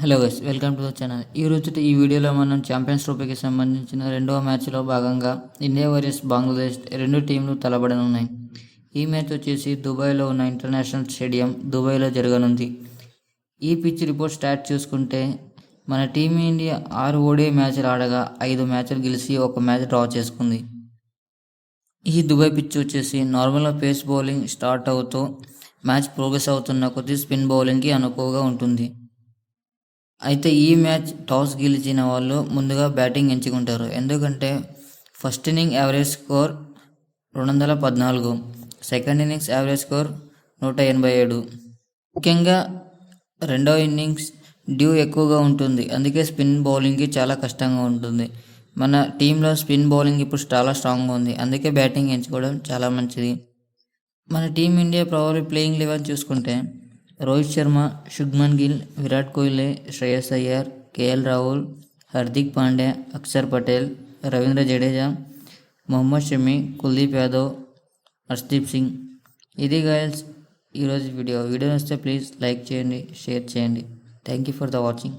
Hello guys, welcome to the channel. ఈ వీడియోలో మనం ఛాంపియన్స్ ట్రోఫీకి సంబంధించిన రెండవ మ్యాచ్లో భాగంగా ఇండియా వర్సెస్ బంగ్లాదేశ్ రెండు టీంలు తలపడనున్నాయి. ఈ మ్యాచ్ వచ్చేసి దుబాయ్లో ఉన్న ఇంటర్నేషనల్ స్టేడియం దుబాయ్లో జరగనుంది. ఈ పిచ్ రిపోర్ట్ స్టార్ట్ చూసుకుంటే మన టీమిండియా 6 ఓడిఐ మ్యాచ్లు ఆడగా 5 మ్యాచ్లు గెలిచి 1 మ్యాచ్ డ్రా చేసుకుంది. ఈ దుబాయ్ పిచ్ వచ్చేసి నార్మల్గా పేస్ బౌలింగ్ స్టార్ట్ అవుతూ మ్యాచ్ ప్రోగ్రెస్ అవుతున్న కొద్ది స్పిన్ బౌలింగ్కి అనుకువగా ఉంటుంది. అయితే ఈ మ్యాచ్ టాస్ గెలిచిన వాళ్ళు ముందుగా బ్యాటింగ్ ఎంచుకుంటారు. ఎందుకంటే first inning average score 214, second innings average score 187. ముఖ్యంగా రెండో ఇన్నింగ్స్ డ్యూ ఎక్కువగా ఉంటుంది. అందుకే స్పిన్ బౌలింగ్కి చాలా కష్టంగా ఉంటుంది. మన టీంలో స్పిన్ బౌలింగ్ ఇప్పుడు చాలా స్ట్రాంగ్గా ఉంది. అందుకే బ్యాటింగ్ ఎంచుకోవడం చాలా మంచిది. మన టీమిండియా ప్రాబబ్లీ ప్లేయింగ్ 11 చూసుకుంటే రోహిత్ శర్మ, శుభ్మన్ గిల్, విరాట్ కోహ్లీ, శ్రేయస్ అయ్యర్, కేఎల్ రాహుల్, హార్దిక్ పాండ్యా, అక్షర్ పటేల్, రవీంద్ర జడేజా, మొహమ్మద్ షమి, కుల్దీప్ యాదవ్, హర్షదీప్ సింగ్. ఇది గైస్ ఈరోజు వీడియో నచ్చితే ప్లీజ్ లైక్ చేయండి, షేర్ చేయండి. Thank you for the watching.